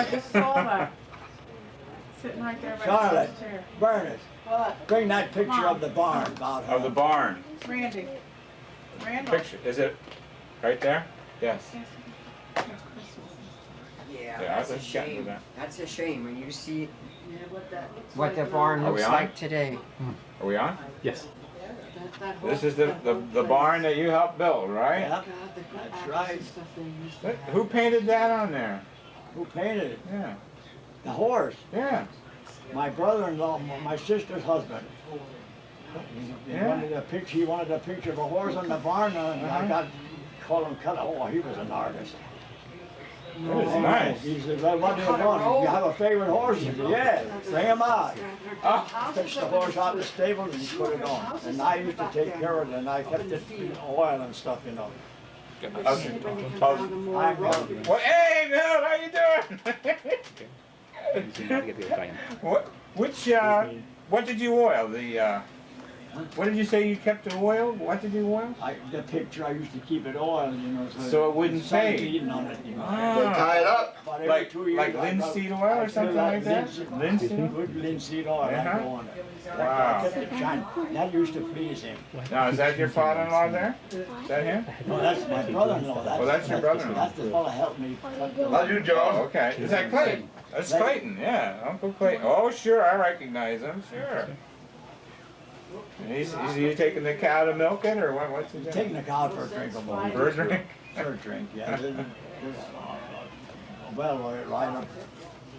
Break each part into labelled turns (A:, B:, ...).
A: I just saw that. Sitting right there by
B: Charlotte,
A: the chair.
B: Bernice,
A: What?
B: bring that picture of the barn about her.
C: Of the barn.
A: Randy. Randall.
C: Picture, is it right there? Yes.
D: Yeah,
C: Yeah,
D: that's a
C: let's get into
D: shame.
C: that.
D: That's a shame when you see
A: Yeah, what that looks
D: what
A: like
D: the
A: now.
D: barn
C: Are we
D: looks
C: on?
D: like today.
C: Are we on?
E: Yes.
A: That whole-
C: This is
A: that whole
C: the
A: place.
C: barn that you helped build, right?
B: Yep,
A: God, the
B: that's
A: apples
B: right.
A: and stuff they used to
C: Look,
A: have.
C: who painted that on there?
B: Who painted it?
C: Yeah.
B: The horse.
C: Yeah.
B: My brother-in-law, my sister's husband. He wanted a picture of a horse on the barn, and I got called him cut. Oh, he was an artist.
C: It was nice.
B: He said, well, what do you want? You have a favorite horse? He said, yeah, bring him out.
C: Oh.
B: Took the horse out of the stable and he put it on. And I used to take care of it, and I kept it in oil and stuff, you know.
C: Okay.
B: I love it.
C: Well, hey, Bill, how you doing? What did you oil? What did you say you kept the oil? What did you oil?
B: The picture, I used to keep it oiled, you know.
C: So it wouldn't
B: the sun
C: fade.
B: beating on it, you know.
C: Ah.
F: Tie it up.
B: About every
C: Like
B: 2 years,
C: like
B: I got-
C: linseed oil or something like that? Linseed?
B: Good linseed oil, I
C: Uh-huh.
B: go on it.
C: Wow.
B: I kept it shine. That used to please him.
C: Now, is that your father-in-law there? Is that him?
B: No, that's my brother-in-law.
C: Oh, that's your brother-in-law.
B: That's the fellow helped me.
F: How you,
C: Oh,
F: John?
C: okay. Is that Clayton? That's Clayton, yeah. Uncle Clayton. Oh, sure, I recognize him, sure. And is he taking the cow to milk it, or what's he doing?
B: Taking the cow for a drink of water.
C: For a drink?
B: For a drink, yeah. Well, right up.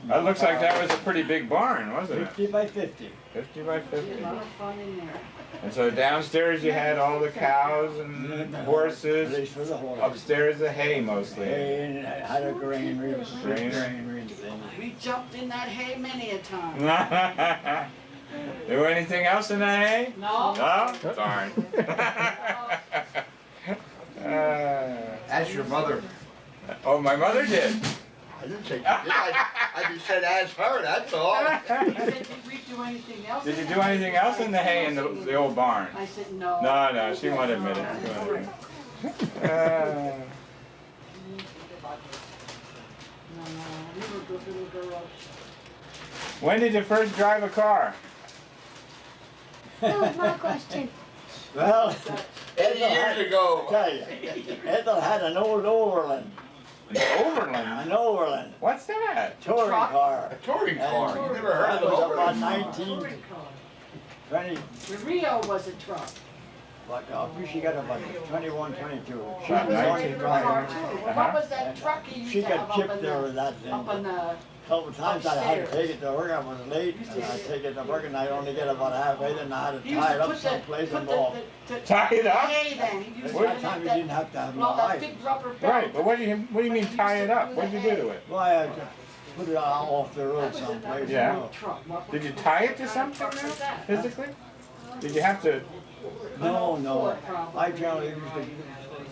C: That looks like that was a pretty big barn, wasn't it?
B: 50 by 50.
C: 50 by 50.
A: A lot of fun in there.
C: And so downstairs you had all the cows and horses.
B: Place for the horse.
C: Upstairs the hay mostly.
B: And I had a granary,
C: Granary.
B: granary and thing.
A: We jumped in that hay many a time.
C: Do anything else in the hay?
A: No?
C: No? Darn.
F: Ask your mother.
C: Oh, my mother did.
F: I didn't say you did. I just said ask her, that's all.
A: He said, did we do anything else?
C: Did you
A: in
C: do
A: that?"
C: anything else in the hay in the old barn?
A: I said, no.
C: No, she won't admit it. She won't admit it.
A: No, we were good little girls.
C: When did you first drive a car?
G: That was my question.
B: Well,
F: 80 years ago.
B: tell you, Ethel had an old Overland.
C: An Overland?
B: An Overland.
C: What's that?
B: Touring car.
F: A touring car. You never heard
B: That
F: of
B: was
F: an
B: about
F: Overland?
B: 1920.
A: The Rio was a truck.
B: But she got about 21, 22. She
C: About
B: was on
C: 19,
B: the
A: Car
B: drive.
A: too.
C: Uh-huh.
A: What was that truck he used
B: She
A: to have
B: got
A: up
B: chipped
A: in
B: there
A: the,
B: with that thing.
A: up in the,
B: Couple times I had to
A: upstairs.
B: take it to work. I was late, and I take it to work, and I only get about halfway. Then I had to
A: he used
B: tie it
A: to
B: up
A: put the,
B: someplace
A: put
B: and go off.
A: the
C: Tie it up?
A: hay then. He used to
B: That
A: put
B: time you
A: that,
B: didn't have to have no
A: no, that
B: light.
A: big rubber belt.
C: Right, but what do you mean tie it up? What did you do to it?
B: Why I just put it off the road someplace.
C: Yeah.
B: You know.
A: Truck. What
C: Did you
A: was
C: tie
A: that?
C: it to
A: What
C: something
A: kind of truck was
C: now,
A: that?
C: physically? Did you have to?
B: No. I generally used to,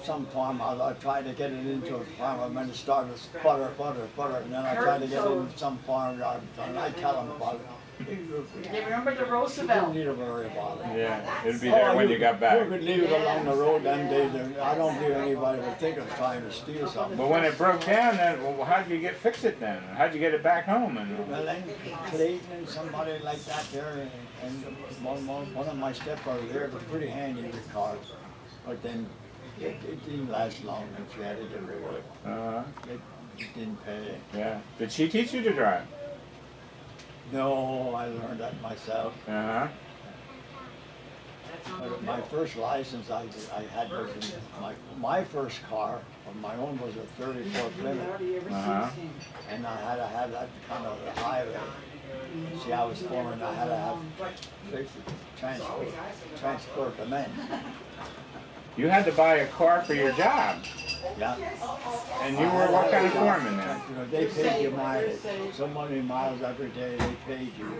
B: some farm, I tried to get it into a farm, I meant to start with butter, and then I tried to get it in some farm yard, and I tell them about it. You
A: remember the
B: don't
A: Roosevelt?
B: need to worry about it.
C: Yeah, it'd be there when you got
B: You
C: back.
B: could leave it along the road them days, and I don't believe anybody would think of trying to steal something.
C: But when it broke down, then well, how'd you fix it then? How'd you get it back home?
B: Well, then Clayton and somebody like that there, and one of my stepbrothers there was pretty handy with cars. But then it didn't last long, and she had to get rid of it. It didn't pay.
C: Yeah. Did she teach you to drive?
B: No, I learned that myself.
C: Uh-huh.
B: My first license I had was in my first car of my own was a 34 Plymouth,
C: Uh-huh.
B: and I had to have that kind of a highway. See, I was foreman, I had to have transport the men.
C: You had to buy a car for your job.
B: Yeah.
C: And you were what kind of foreman then?
B: You know, they paid you mileage. So many miles every day they paid you,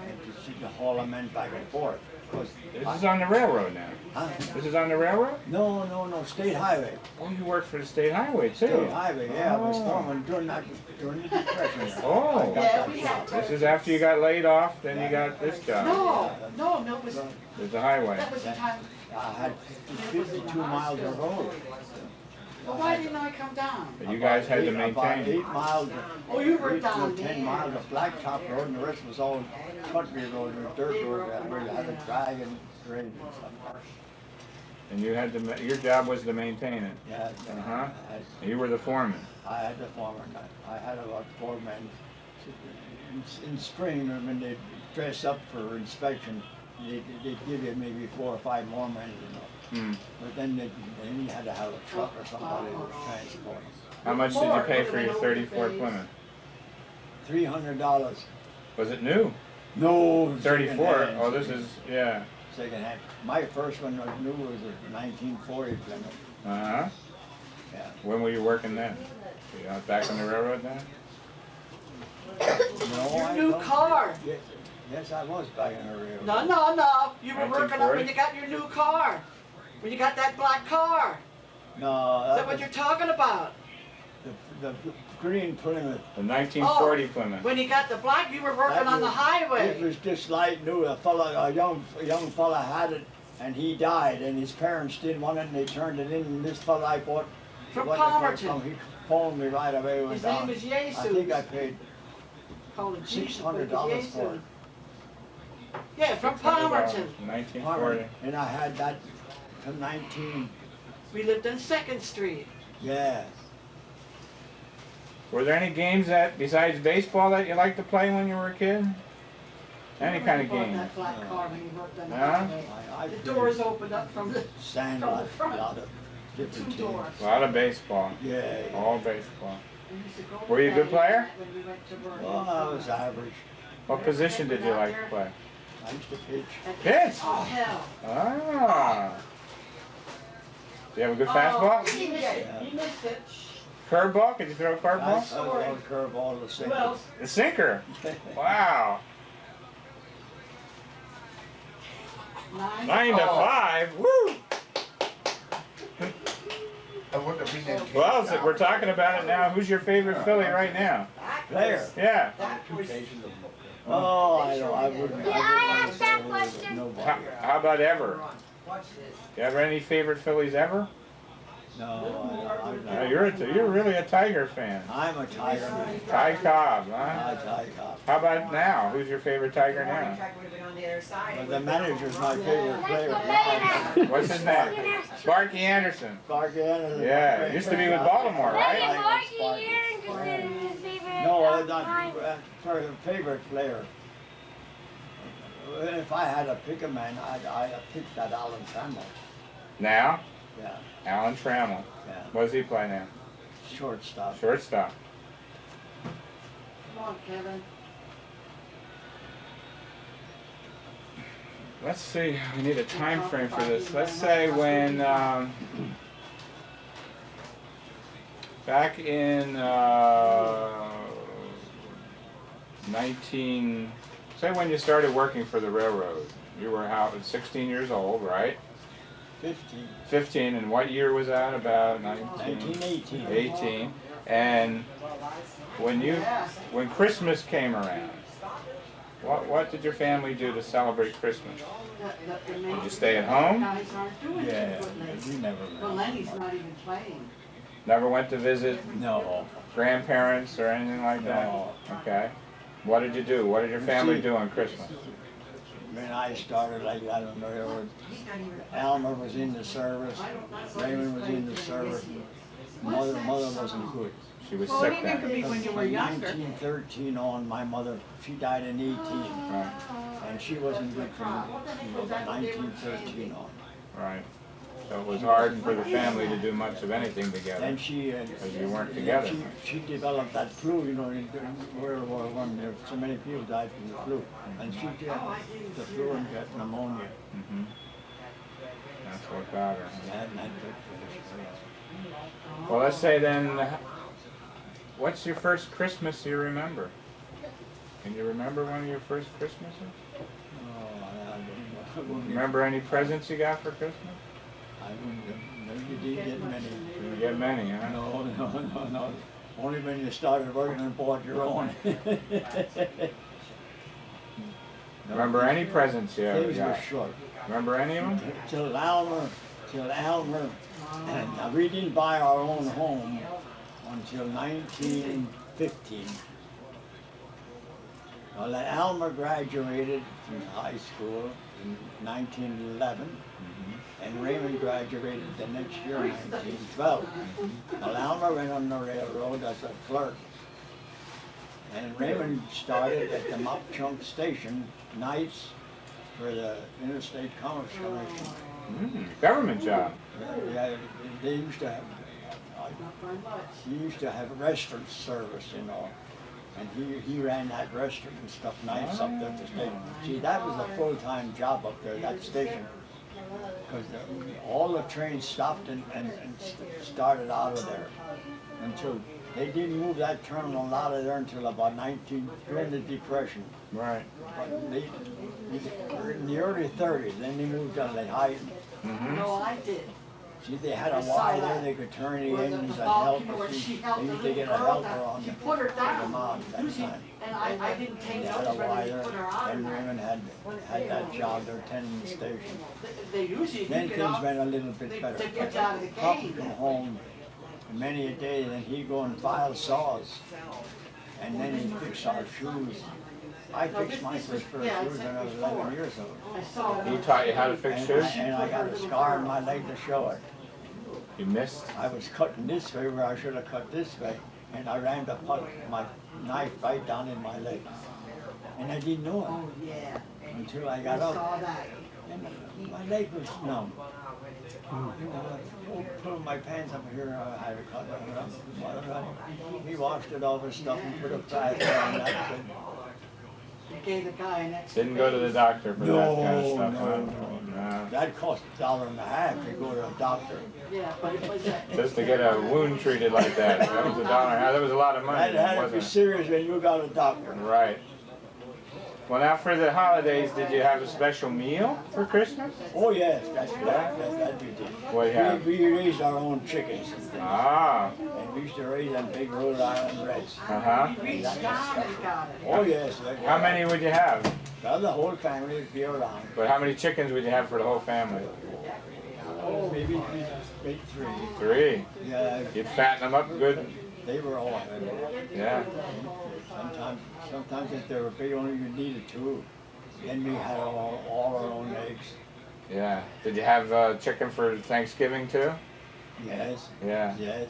B: and to haul the men back and forth.
C: This is on the railroad now.
B: Huh?
C: This is on the railroad?
B: No, state highway.
C: Oh, you worked for the state highway too.
B: State highway, yeah, I was
C: Oh.
B: foreman during the Depression.
C: Oh.
B: I got
A: Yeah,
B: that
A: we
B: job.
A: had
C: This is after you got laid off, then you got this job.
A: No, it was,
C: There's a highway.
A: that was the time.
B: I had 52 miles of road.
A: Well, why didn't I come down?
C: But you guys had to
B: About
C: maintain.
B: 8 miles.
A: Oh, you were
B: 8
A: down
B: to 10
A: there.
B: miles of blacktop road, and the rest was all country road and dirt road where you had to drag and grade and stuff.
C: And you had to, your job was to maintain it.
B: Yeah,
C: Uh-huh. You were the foreman.
B: I had the foreman. I had about 4 men. In spring, when they dress up for inspection, they'd give you maybe 4 or 5 more men, you know.
C: Hmm.
B: But then you had to have a truck or somebody to transport them.
C: How much did you pay for your 34 Plymouth?
B: $300.
C: Was it new?
B: No.
C: 34?
B: secondhand,
C: Oh, this is, yeah.
B: secondhand. My first one was new was a 1940 Plymouth.
C: Uh-huh.
B: Yeah.
C: When were you working then? You back on the railroad then?
B: No,
A: Your
B: I
A: new
B: don't-
A: car.
B: Yes, I was back in the railroad.
A: No, no, no. You were working on
C: 1940?
A: when you got your new car. When you got that black car.
B: No,
A: Is that what you're talking about?
B: the green Plymouth.
C: The 1940 Plymouth.
A: When you got the black, you were working on the
B: It
A: highway.
B: was just like new. A young fella had it, and he died, and his parents didn't want it, and they turned it in. And this fella I bought
A: From
B: what they call it
A: Palmerton.
B: He phoned me right away. Went
A: His
B: down.
A: name is
B: I think
A: Jesus.
B: I paid
A: Call him Jesus, but
B: $600
A: it's
B: for it.
A: Jesus. Yeah, from Palmerton.
C: 1940.
B: And I had that to 19.
A: We lived on 2nd Street.
B: Yeah.
C: Were there any games that, besides baseball, that you liked to play when you were a kid? Any kind of
A: Bought
C: game?
A: that black car when you worked on the
C: Yeah?
A: highway.
B: I
A: The
B: played
A: doors opened up from the
B: sand
A: from the
B: lot,
A: front.
B: lot of different
A: 2
B: teams.
A: doors.
C: A lot of baseball.
B: Yeah.
C: All baseball.
A: We used to go to
C: Were you a good
A: that
C: player?
A: when we went to Bernice.
B: Well, I was average.
C: What position did you like to play?
B: I used to pitch.
C: Pitch?
A: Oh, hell.
C: Ah. Do you have a good
A: Oh,
C: fastball?
A: he missed it. He missed it.
C: Curveball? Could you throw a
B: I
C: curveball?
B: was on curveball the same.
A: Who else?
C: The sinker. Wow. 9 to 5. Woo.
F: I wouldn't have been in
C: Well, so we're talking about it now. Who's your favorite Philly right now?
B: Player.
C: Yeah.
B: Oh, I wouldn't.
D: Yeah, I asked that
B: wouldn't say
D: question.
B: nobody.
C: How about ever? You have any favorite Phillies ever?
B: No,
C: You're really a Tiger fan.
B: I'm a Tiger man.
C: Ty Cobb, huh?
B: I Tiger.
C: How about now? Who's your favorite Tiger now?
B: But the manager's my favorite player.
C: What's his name? Sparky Anderson.
B: Sparky Anderson.
C: Yeah, used to be with Baltimore, right?
D: Megan Markey here and just his favorite.
B: No, not sorry, favorite player. If I had to pick a man, I'd pick that Alum Street.
C: Now,
B: Yeah,
C: Alan Trammell.
B: yeah.
C: What does he play now?
B: Shortstop.
C: Shortstop.
A: Come on, Kevin.
C: Let's see, we need a time frame for this. Let's say when, back in 19, say when you started working for the railroad. You were how, 16 years old, right?
B: 15.
C: 15, and what year was that? About
B: 1918.
C: 18. And when Christmas came around, what did your family do to celebrate Christmas?
A: Did
C: you stay at home?
A: Guys aren't doing
B: Yeah,
A: too good lately.
B: we never.
A: Well, Lenny's not even playing.
C: Never went to visit
B: No.
C: grandparents or anything like that?
B: No.
C: Okay. What did you do? What did your family do on Christmas?
B: When I started, like, I don't know, Elmer was in the service, Raymond was in the service. Mother wasn't good.
C: She was
A: Well,
C: sick
A: maybe it could
C: then.
A: be when you were
B: From
A: younger.
B: 1913 on, my mother, she died in 18,
C: Right,
B: and she wasn't good from 1913 on.
C: right. So it was hard for the family to do much of anything together.
B: Then she,
C: Because you weren't together.
B: She developed that flu, you know, in World War I. There so many people died from the flu, and she got the flu and got pneumonia.
C: Hmm. That's what got her.
B: And that took place.
C: Well, let's say then, what's your first Christmas you remember? Can you remember one of your first Christmases?
B: Oh, I wouldn't.
C: Remember any presents you got for Christmas?
B: I wouldn't. You didn't get many.
C: You didn't get many, huh?
B: No. Only when you started working and bought your own.
C: Remember any presents you ever
B: Things were
C: got?
B: short.
C: Remember any of them?
B: Till Elmer And now we didn't buy our own home until 1915. Well, Alma graduated from high school in 1911, and Raymond graduated the next year in 1912. Well, Alma went on the railroad as a clerk, and Raymond started at the Mop Chunk Station nights for the Interstate Commerce Commission.
C: Government job.
B: Yeah, they used to have, he used to have a restaurant service, you know, and he ran that restaurant and stuff nights up there at the station. See, that was a full-time job up there, that station, because all the trains stopped and started out of there until they didn't move that terminal out of there until about during the Depression.
C: Right.
B: They, in the early 30s, then they moved to Lehighton.
A: No, I did.
B: See, they had a Y there, they could turn the engines and help us. They used to get a helper on the mount that time.
A: And I didn't take
B: They had a
A: notes
B: Y
A: whether they
B: there,
A: put her on
B: and
A: or not.
B: Raymond had that job there tending the station.
A: They usually
B: Then
A: pick it
B: things
A: up.
B: went a little bit better.
A: They get you out of the
B: Pop
A: game.
B: come home many a day, then he'd go and file saws. And then he'd fix our shoes. I fixed my first pair of shoes when I was 11 years old.
A: I saw
C: He taught you how to fix shoes?
B: And I got a scar on my leg to show it.
C: You missed?
B: I was cutting this way where I should have cut this way, and I ran to put my knife right down in my leg. And I didn't know
A: Oh, yeah.
B: it until I
A: I
B: got
A: saw
B: up,
A: that.
B: and my leg was numb. You know, pulling my pants up here, I had to cut it up. He washed it off his stuff and put a plaster on that.
A: They gave the guy an extra.
C: Didn't go to the doctor for that kind of stuff, huh? No.
B: That cost $1.50 to go to a doctor.
A: Yeah, but it was a.
C: Just to get a wound treated like that. That was $1. That was a lot of money,
B: That had to be
C: wasn't
B: serious when you got a doctor.
C: it? Right. Well, now for the holidays, did you have a special meal for Christmas?
B: Oh yes, that we did.
C: What do you have?
B: We raised our own chickens,
C: Ah.
B: and we used to raise them big Rhode Island Reds.
C: Uh-huh.
A: Reached down and got it.
B: Oh yes.
C: How many would you have?
B: Well, the whole family would be around.
C: But how many chickens would you have for the whole family?
B: Oh, maybe three.
C: 3.
B: Yeah,
C: You'd fatten them up good?
B: they were all.
C: Yeah.
B: Sometimes if they were big, only you needed 2. Then we had all our own eggs.
C: Yeah. Did you have chicken for Thanksgiving too?
B: Yes.
C: Yeah.
B: Yes.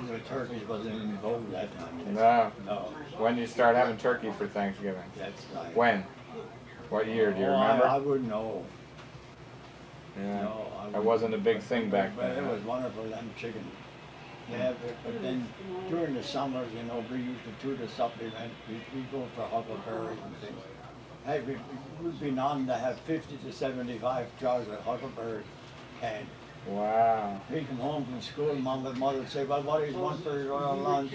B: The turkeys wasn't in vogue that time.
C: No.
B: No.
C: When did you start having turkey for Thanksgiving?
B: That's right.
C: When? What year? Do you
B: Oh,
C: remember?
B: I wouldn't know.
C: Yeah.
B: No, I
C: That wasn't a big thing back
B: But it
C: then.
B: was wonderful, them chicken. Yeah, but then during the summers, you know, we used to do the supplement. We'd go for huckleberries and things. Hey, we'd be known to have 50 to 75 jars of huckleberries canned.
C: Wow.
B: We'd come home from school, Mom and Mother would say, well, what do you want for your lunch?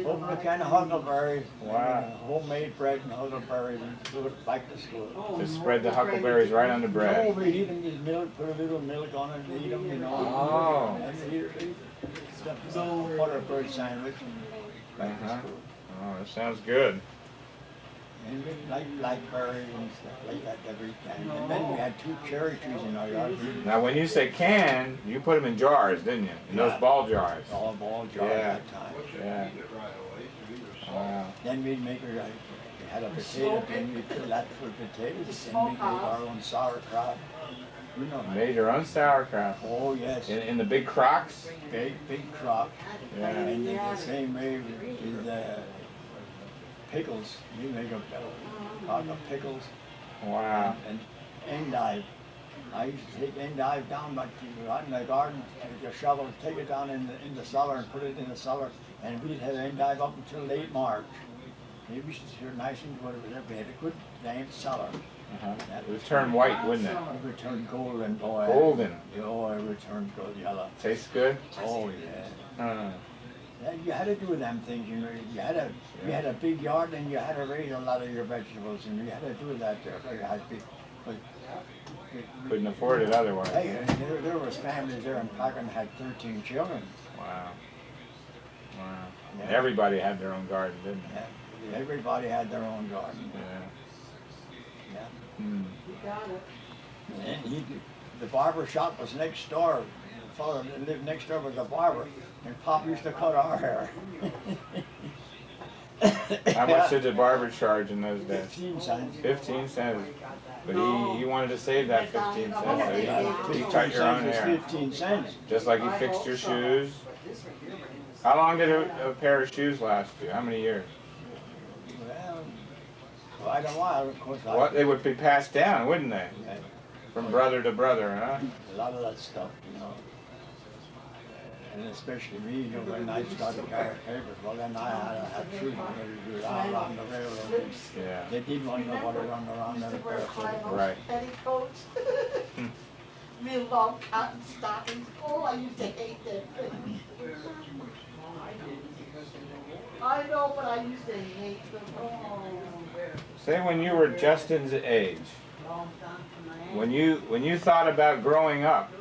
B: Open a can of huckleberries,
C: Wow.
B: homemade bread and huckleberries, and do it back to school.
C: Just spread the huckleberries right on the
B: Oh,
C: bread.
B: we'd eat them with milk, put a little milk on it and eat them, you know.
C: Oh.
B: And eat the butterbread sandwich and back to
C: Uh-huh.
B: school.
C: Oh, that sounds good.
B: And we like blackberries and stuff like that every time. And then we had 2 cherry trees in our yard.
C: Now, when you say can, you put them in jars, didn't you? In those
B: Yeah.
C: ball jars.
B: All ball jars
C: Yeah.
B: that time.
C: Yeah. Wow.
B: Then we'd make we had a potato bin, we'd fill that full of potatoes, and we'd make our own sauerkraut. You know.
C: Made your own sauerkraut.
B: Oh yes.
C: In the big crocks?
B: Big crock.
C: Yeah.
B: And in the same way with pickles, we make a crock of pickles.
C: Wow.
B: And endive. I used to take endive down out in the garden with a shovel, take it down in the cellar and put it in the cellar, and we'd have endive up until late March. It used to turn nice and good. We had a good damn cellar.
C: Uh-huh. It would turn white, wouldn't it?
B: It would turn golden, boy.
C: Golden.
B: Oh, it would turn gold yellow.
C: Tastes good?
B: Oh yeah.
C: Uh,
B: You had to do them things, you know. You had a big yard, and you had to raise a lot of your vegetables, and you had to do that there. You had to, but
C: couldn't afford it otherwise.
B: hey, there was families there in Packard had 13 children.
C: Wow. Wow.
B: Yeah.
C: Everybody had their own garden, didn't they?
B: Yeah. Everybody had their own garden.
C: Yeah.
B: Yeah.
C: Hmm.
A: You got it.
B: And the barber shop was next door fellow that lived next door was a barber, and Pop used to cut our hair.
C: How much did the barber charge in those days?
B: 15 cents.
C: 15 cents. But he wanted to save that 15 cents, so he cut your own hair.
B: 15 cents.
C: Just like he fixed your shoes. How long did a pair of shoes last you? How many years?
B: Well, quite a while, of course.
C: What, they would be passed down, wouldn't they? From brother to brother, huh?
B: A lot of that stuff, you know. And especially me, you know, when I started carrying papers, well then I had to have shoes to do it out around the railroad.
C: Yeah.
B: They didn't want nobody running around there barefoot.
C: Right.
A: Petticoats. Me long cotton stockings. Oh, I used to hate them. I know, but I used to hate them. Oh.
C: Say when you were Justin's age, when you thought about growing up,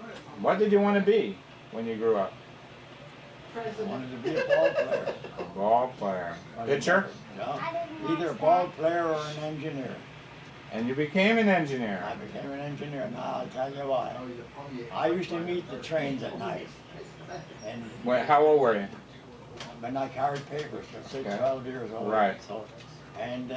C: what did you want to be when you grew up?
B: I
A: President.
B: wanted to be a ball player.
C: A ball player. Pitcher?
B: Yeah. Either a ball player or an engineer.
C: And you became an engineer.
B: I became an engineer. Now I'll tell you why. I used to meet the trains at night. And
C: Wait, how old were you?
B: when I carried papers, I was 6,
C: Okay.
B: 12 years old.
C: Right.
B: So, and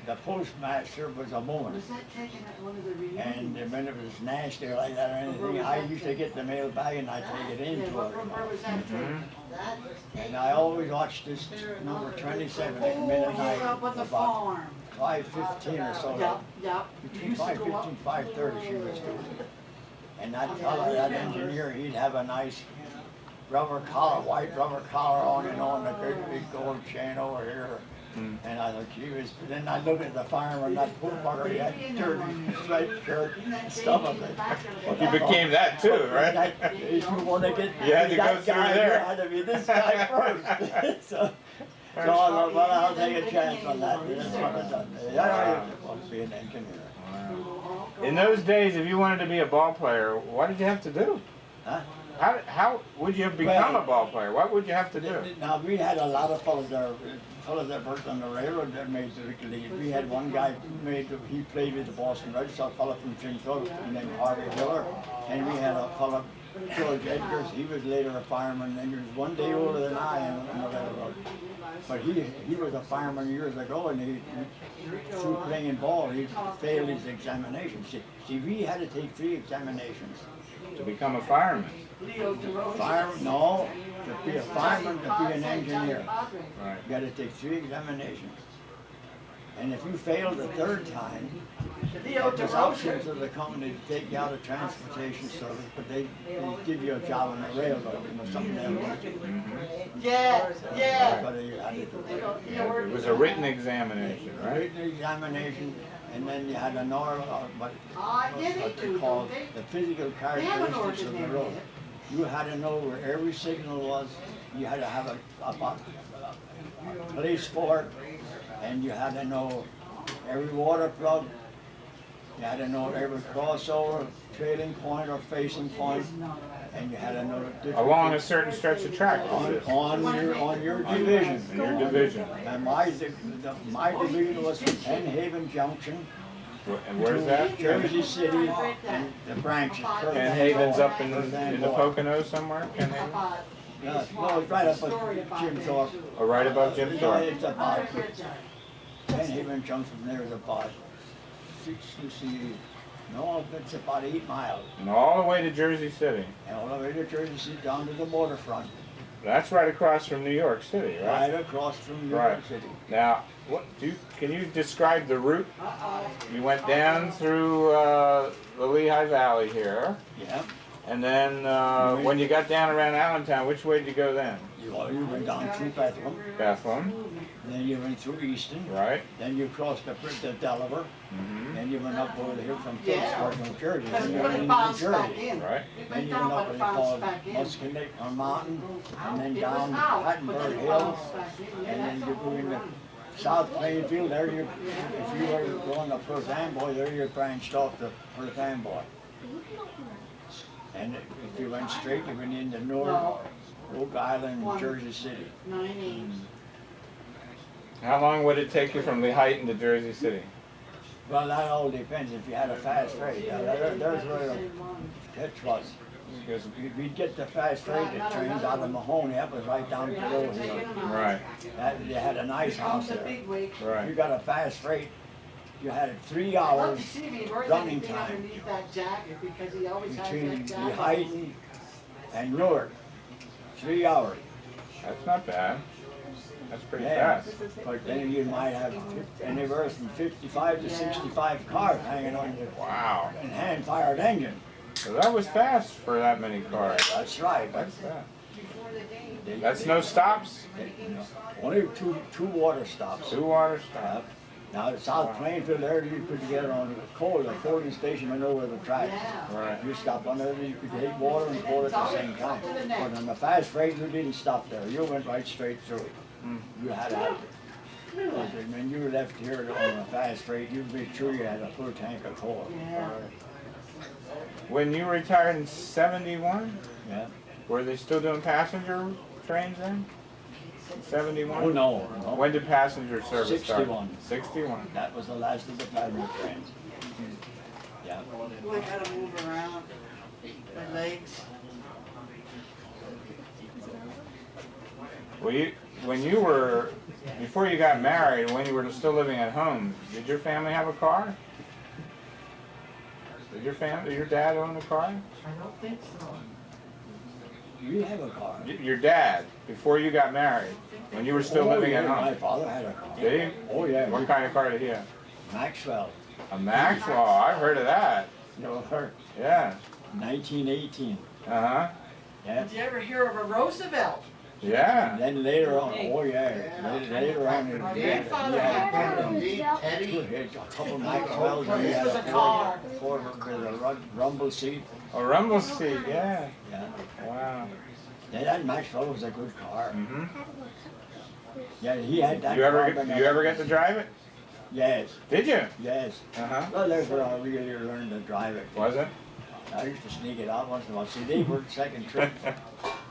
B: the postmaster was a woman.
A: Was that taken at one of the reunions?
B: And when it was nasty like that or anything, I used to get the mail bag and I'd take it into
A: What
B: her.
A: number was that?
C: Mhm.
A: That was
B: And I always watched this number 27 at midnight,
A: up on the
B: about
A: farm.
B: 5:15 or so.
A: Yep, yep.
B: Between
A: Used to go
B: 5:15
A: up.
B: and 5:30 she was doing. And that fellow, that engineer, he'd have a nice rubber collar, white rubber collar on a great big gold chain over here.
C: Mm.
B: And I thought, gee whiz, but then I looked at the fireman, that poor bugger, he had dirty striped shirt and stuff of it.
C: You became that too, right?
B: If you want to get
C: You had to go
B: that
C: through
B: guy,
C: there.
B: you had to be this guy first. so I thought, well, I'll take a chance on that. That's what I done. Yeah, I want to be an engineer.
C: In those days, if you wanted to be a ball player, what did you have to do?
B: Huh?
C: How would you have become a ball player? What would you have to do?
B: Now, we had a lot of fellows that worked on the railroad that made the league. We had one guy he played with the Boston Red Sox, a fellow from Jimthorpe named Harvey Miller. And we had a fellow, George Edgars, he was later a fireman, and he was one day older than I am on the railroad. But he was a fireman years ago, and he through playing ball, he failed his examinations. See, we had to take 3 examinations.
C: To become a fireman.
B: Fireman, no, to be a fireman, to be an engineer.
C: Right.
B: You gotta take 3 examinations. And if you fail the 3rd time, there's options of the company to take you out of transportation service, but they give you a job on the railroad, you know, something they want to do.
A: Yeah, yeah.
B: But you had to do
C: It was a written examination,
B: a
C: right?
B: written examination, and then you had another, what
A: Yeah, they
B: they
A: do,
B: call
A: don't they?
B: the physical
A: They have an
B: characteristics of the
A: ordinary
B: road.
A: head.
B: You had to know where every signal was, you had to have a police for it, and you had to know every water plug, you had to know every crossover, trailing point or facing point, and you had to know the difference
C: Along a certain stretch of track.
B: on your division.
C: In your division.
B: And my division was from Penn Haven Junction
C: And where's that?
B: Jersey City and the branches.
C: Penn Haven's up in the Poconos somewhere? Penn Haven?
B: Yeah, no, it's right up at Jim Thorpe.
C: Oh, right above Jim
B: Yeah,
C: Thorpe.
B: it's about, Penn Haven Junction from there is about 8 miles.
C: And all the way to Jersey City.
B: And all the way to Jersey City down to the waterfront,
C: That's right across from New York City, right?
B: right across from New
C: Right.
B: York City.
C: Now, can you describe the route? You went down through the Lehigh Valley here,
B: Yeah,
C: and then when you got down around Allentown, which way did you go then?
B: you went down through Bethlehem,
C: Bethlehem,
B: then you went through Easton,
C: right?
B: then you crossed the bridge to Delaware,
C: Mm-hmm.
B: then you went up over the hill from
A: Yeah.
B: Phillipsburg, New Jersey,
A: Because
B: then you
A: when
B: went
A: it
B: into New
A: bounced back
B: Jersey.
A: in.
C: Right.
B: Then
A: It
B: you
A: went
B: went
A: down,
B: up
A: but
B: what
A: it
B: they call
A: bounced back in.
B: Muscatine Mountain, and then
A: It
B: down
A: was out, but
B: Pattenberg
A: then it
B: Hill,
A: bounced back in.
B: and then you go into South Plainfield. There you, if you were going to Perth Amboy, there you branched off to Perth Amboy. And if you went straight, you went into North Oak Island, Jersey City.
A: 9/8.
C: How long would it take you from Lehighton to Jersey City?
B: Well, that all depends if you had a fast rate. There's where the catch was.
C: Because,
B: We'd get the fast freight that trains out of Mahoney, that was right down below here.
C: right,
B: They had a nice house
A: Comes the
B: there.
A: big wig.
B: You
C: right.
B: got a fast freight, you had 3
A: I'd love
B: hours
A: to see if he wears
B: running
A: anything
B: time
A: underneath that jacket, because he always has
B: between
A: that jacket.
B: Lehighton and Newark. 3 hours.
C: That's not bad. That's pretty
B: Yeah.
C: fast.
B: But then you might have anywhere from 55 to 65 cars hanging on the
C: Wow.
B: and hand-fired engine.
C: So that was fast for that many cars.
B: That's right.
C: That's fast.
B: They-
C: That's no stops?
B: Only two water stops.
C: 2 water stops.
B: Now, at South Plainfield, there you could get on a coaling station and over the track.
A: Yeah.
C: Right.
B: You stop on there, you could take water and coal at the same time. But on the fast freight, you didn't stop there. You went right straight through. You had to have it. When you left here on the fast freight, you made sure you had a full tank of coal.
A: Yeah.
C: When you retired in 71,
B: Yeah.
C: were they still doing passenger trains then? 71?
B: Oh, no.
C: When did passenger service start?
B: 61.
C: 61.
B: That was the last of the passenger trains. Yeah.
A: Boy, I gotta move around, my legs.
C: Well, when you were, before you got married, when you were still living at home, did your family have a car? Did your dad own a car?
A: I don't think so.
B: We have a car.
C: Your dad, before you got married, when you were still living at
B: My
C: home.
B: father had a car.
C: Did he?
B: Oh, yeah.
C: What kind of car did he have?
B: Maxwell.
C: A Maxwell. I've heard of that.
B: You know her.
C: Yeah.
B: 1918.
C: Uh-huh.
B: Yeah.
A: Did you ever hear of a Roosevelt?
C: Yeah.
B: And then later on, oh yeah, later on,
A: My
B: he
A: grandfather
B: had
A: had
B: a
A: one.
F: Teddy.
B: couple Maxwells, and he
A: This
B: had
A: was
B: a
A: a car.
B: Ford with a rumble seat.
C: A rumble seat, yeah.
B: Yeah.
C: Wow.
B: Yeah, that Maxwell was a good car.
C: Mm-hmm.
B: Yeah, he had that.
C: You
B: car,
C: ever get to drive it?
B: Yes,
C: Did you?
B: yes.
C: Uh-huh.
B: Well, there's where I really learned to drive it.
C: Was it?
B: I used to sneak it out once in a while. See, they worked second trip.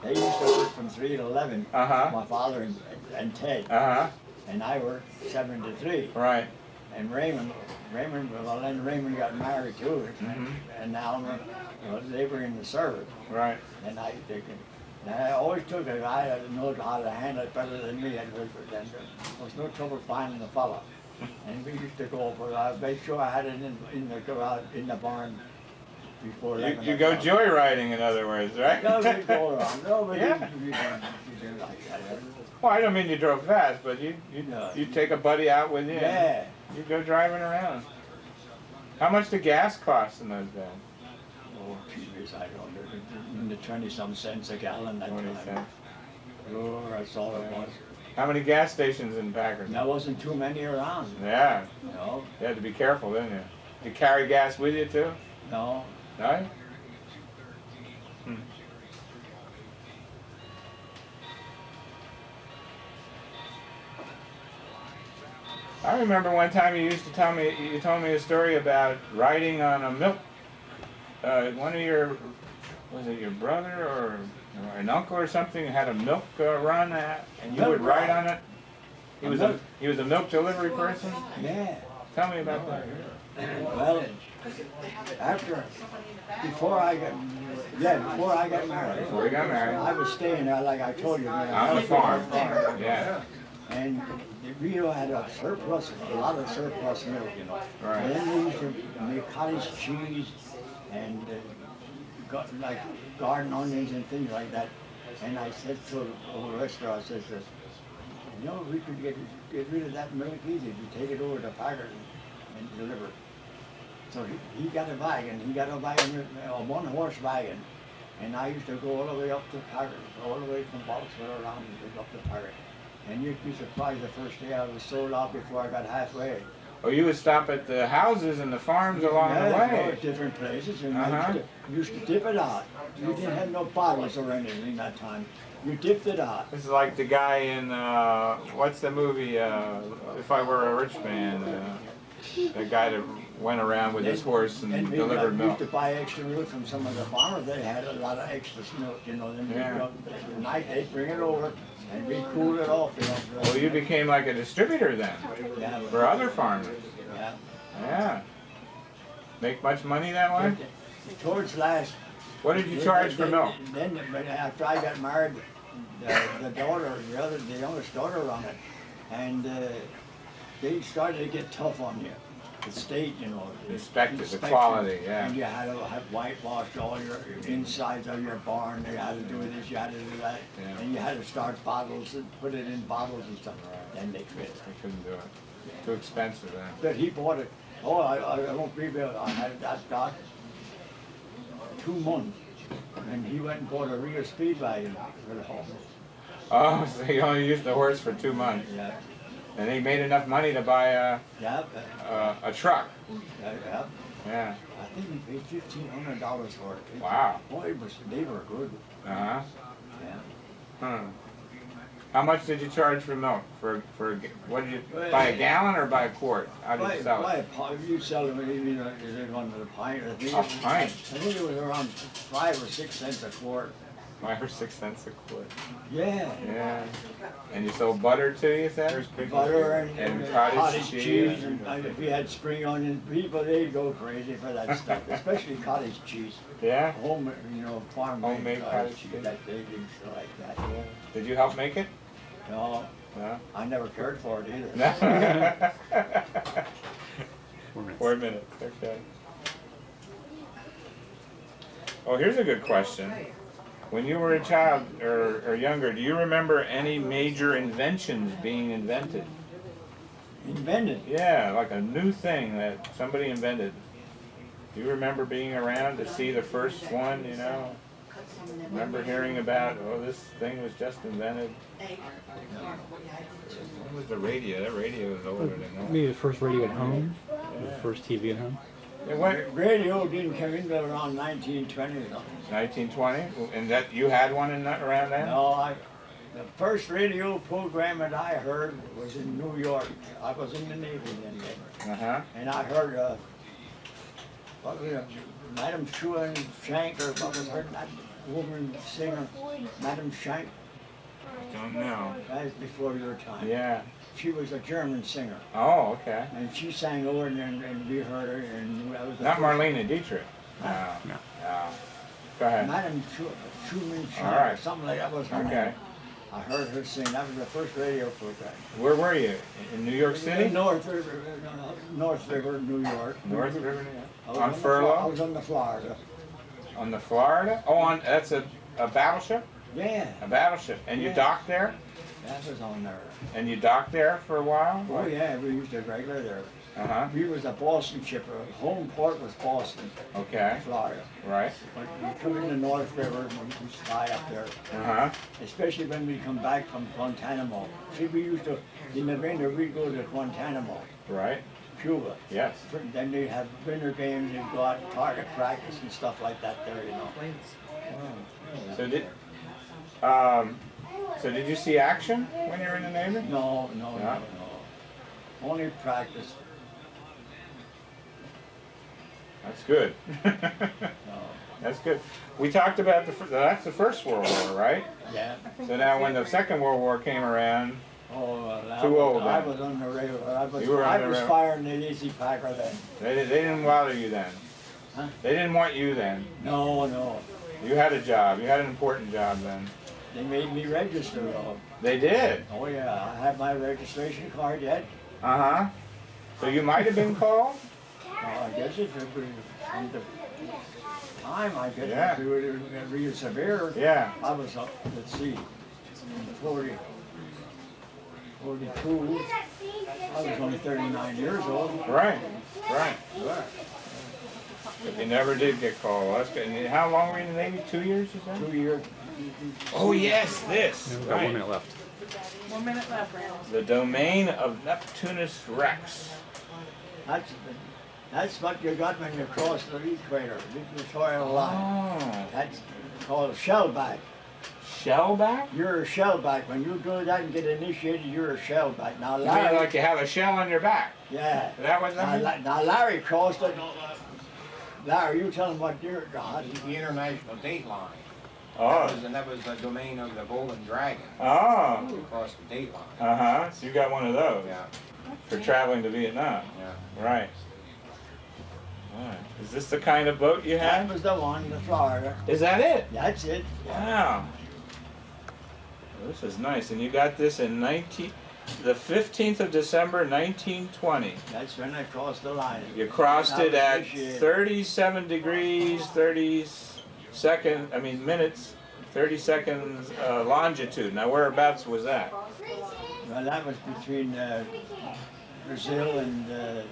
B: They used to work from 3 to 11.
C: Uh-huh.
B: My father and Ted.
C: Uh-huh.
B: And I worked 7 to 3.
C: Right.
B: And Raymond, well then Raymond got married too.
C: Mhm.
B: And now, they were in the service.
C: Right.
B: And I always took a guy that knew how to handle it better than me. And there was no trouble finding the fella. And we used to go over, I made sure I had it in the garage, in the barn before 11
C: You go
B: o'clock.
C: joyriding, in other words, right?
B: No, we go around. No, but
C: Yeah.
B: you didn't like that.
C: Well, I don't mean you drove fast, but
B: No.
C: you take a buddy out with you.
B: Yeah.
C: You go driving around. How much did gas cost in those days?
B: Oh, Jesus, I don't know. In the 20-some cents a gallon that
C: 20
B: time.
C: cents.
B: Oh, that's all it was.
C: How many gas stations in Packard?
B: There wasn't too many around.
C: Yeah.
B: No,
C: You had to be careful, didn't you? You carry gas with you too?
B: no.
C: No? Hmm. I remember one time you told me a story about riding on a milk, one of your, was it your brother or an uncle or something had a milk run and you would ride on it? He was a milk delivery person?
B: Yeah.
C: Tell me about that.
B: Well, before I got married.
C: Before you got married.
B: I was staying there, like I told you.
C: On the farm. Yeah.
B: And we had a lot of surplus milk,
C: Right.
B: And then we used to make cottage cheese and like garden onions and things like that. And I said to the restaurant, I said, we could get rid of that milk easy if you take it over to Packard and deliver it. So he got a wagon, a one-horse wagon, and I used to go all the way up to Packard, all the way from Boxford around up to Packard. And you'd be surprised the first day I was sold out before I got halfway.
C: Oh, you would stop at the houses and the farms along the way.
B: At different places, and
C: Uh-huh.
B: I used to dip it out. You didn't have no bottles or anything that time. You dipped it out.
C: This is like the guy in, what's the movie, If I Were a Rich Man, the guy that went around with his horse and
B: we
C: delivered milk.
B: used to buy extra milk from some of the farmers. They had a lot of extra milk, Then
C: Yeah.
B: at night they'd bring it over, and we cooled it off,
C: Well, you became like a distributor then,
B: Yeah.
C: for other farmers.
B: Yeah.
C: Yeah. Make much money that way?
B: Towards last
C: What did you charge for milk?
B: Then, but after I got married, the daughter, the youngest daughter run it, and they started to get tough on you. The state, you know,
C: Inspected, the
B: inspection,
C: quality, yeah.
B: and you had to have whitewashed all your insides of your barn. You had to do this, you had to do that,
C: Yeah.
B: and you had to start bottles and put it in bottles and stuff. Then they quit.
C: I couldn't do it. Too expensive then.
B: But he bought it. Oh, I won't believe it. I had that doc 2 months, and he went and bought a real speed wagon for the home.
C: Oh, so he only used the horse for 2 months.
B: Yeah,
C: And he made enough money to buy
B: yeah,
C: a truck.
B: yeah.
C: Yeah.
B: I think he paid $1,500 for it.
C: Wow.
B: Boy, they were good.
C: Uh-huh.
B: Yeah.
C: Hmm. How much did you charge for milk? What did you buy, a gallon or buy a quart? How did you sell it?
B: You sell it, is it one of the pint? I think
C: A pint?
B: I think it was around 5 or 6 cents a quart.
C: 5 or 6 cents a quart.
B: Yeah.
C: Yeah. And you sold butter too, you said?
B: Butter
C: And
B: and
C: cottage cheese.
B: And if you had spring onions, people, they'd go crazy for that stuff, especially cottage cheese.
C: Yeah?
B: Home, farm-made
C: Homemade cottage cheese.
B: that they do stuff like that.
C: Yeah. Did you help make it?
B: No,
C: No?
B: I never cared for it either.
C: No?
E: 4 minutes.
C: 4 minutes, okay. Oh, here's a good question. When you were a child or younger, do you remember any major inventions being invented?
B: Invented.
C: Yeah, like a new thing that somebody invented. Do you remember being around to see the first one, you know? Remember hearing about, oh, this thing was just invented? When was the radio? That radio was older than that.
E: Maybe the first radio at home,
C: Yeah.
E: the first TV at home.
C: It went
B: Radio didn't come into around 1920 or something.
C: 1920, and that you had one in that, around then?
B: No, the first radio program that I heard was in New York. I was in the Navy then,
C: Uh-huh.
B: and I heard what was it, Madam Shank, or what was her, that woman singer, Madam Shank.
C: Don't know.
B: That was before your time.
C: Yeah.
B: She was a German singer,
C: Oh, okay.
B: and she sang over and we heard her, and that was the
C: Not
B: first-
C: Marlene Dietrich. No.
E: No.
C: No. Go ahead.
B: Madam Schumann Shank,
C: All right.
B: or something like that was her
C: Okay.
B: name. I heard her sing. That was the first radio program.
C: Where were you? In New York City?
B: North River, New York.
C: North River,
B: I was
C: on
B: I
C: furlough?
B: was on the Florida.
C: On the Florida? Oh, that's a battleship?
B: Yeah,
C: A battleship. And you
B: Yeah.
C: docked there?
B: that was on there.
C: And you docked there for a while?
B: Oh yeah, we used to regular there.
C: Uh-huh.
B: We was a Boston shipper. Home port was Boston,
C: Okay.
B: Florida.
C: Right.
B: But we come in the North River and we fly up there,
C: Uh-huh.
B: especially when we come back from Guantanamo. See, we used to, in the winter, we'd go to Guantanamo,
C: Right.
B: Cuba.
C: Yes.
B: Then they have winter games, they'd go out and target practice and stuff like that there, you know.
C: So did you see action when you were in the Navy?
B: No.
C: Yeah.
B: Only practice.
C: That's good.
B: No.
C: That's good. We talked about that's the First World War, right?
B: Yeah.
C: So now when the Second World War came around,
B: Oh,
C: Too old
B: I
C: then.
B: was on the railroad.
C: You were on the
B: I was
C: railroad.
B: firing the Easy Packer then.
C: they didn't bother you then.
B: Huh?
C: They didn't want you then.
B: No.
C: You had a job. You had an important job then.
B: They made me register though.
C: They did.
B: Oh yeah, I have my registration card yet.
C: Uh-huh. So you might have been called?
B: I guess if it was from the time, I guess
C: Yeah.
B: if it was real severe.
C: Yeah.
B: I was up, let's see, 42. I was only 39 years old.
C: Right. Right. But you never did get called. That's good. And how long were you in the Navy? 2 years, you said?
B: 2 years.
C: Oh, yes, this.
E: We've got 1 minute left.
A: 1 minute left, Randall.
C: The domain of Neptunus Rex.
B: That's what you got when you cross the equator, the equatorial line.
C: Oh.
B: That's called shellback.
C: Shellback?
B: You're a shellback. When you do that and get initiated, you're a shellback. Now,
C: You mean
B: Larry,
C: like you have a shell on your back?
B: yeah.
C: Is that what that means?
B: Now, Larry crossed it. Larry, you tell him what you're.
G: The international date line.
C: Oh.
G: That was the domain of the Golden Dragon.
C: Oh.
G: Across the date line.
C: Uh-huh. So you got one of those
G: Yeah.
C: for traveling to Vietnam.
G: Yeah.
C: Right. Alright. Is this the kind of boat you
B: That
C: had?
B: was the one, the Florida.
C: Is that it?
B: That's it.
C: Wow. Well, this is nice. And you got this in the 15th of December, 1920.
B: That's when I crossed the line.
C: You crossed it at
B: Appreciate it.
C: 37 degrees, minutes, 30 seconds longitude. Now, whereabouts was that?
B: Well, that was between Brazil and the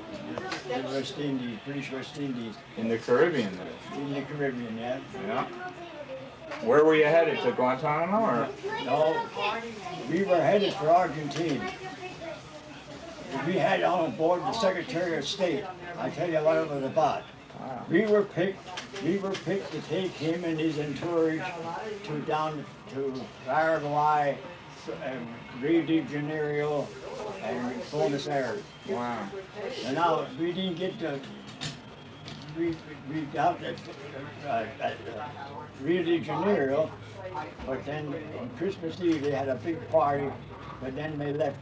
B: West Indies, British West Indies,
C: In the Caribbean.
B: in the Caribbean, yeah.
C: Yeah. Where were you headed? To Guantanamo or?
B: No, we were headed for Argentina. We had on board the Secretary of State. I tell you what it was about.
C: Wow.
B: We were picked to take him and his entourage down to Paraguay, Rio de Janeiro, and Buenos Aires.
C: Wow.
B: And now we didn't get to. We got at Rio de Janeiro, but then on Christmas Eve they had a big party, but then they left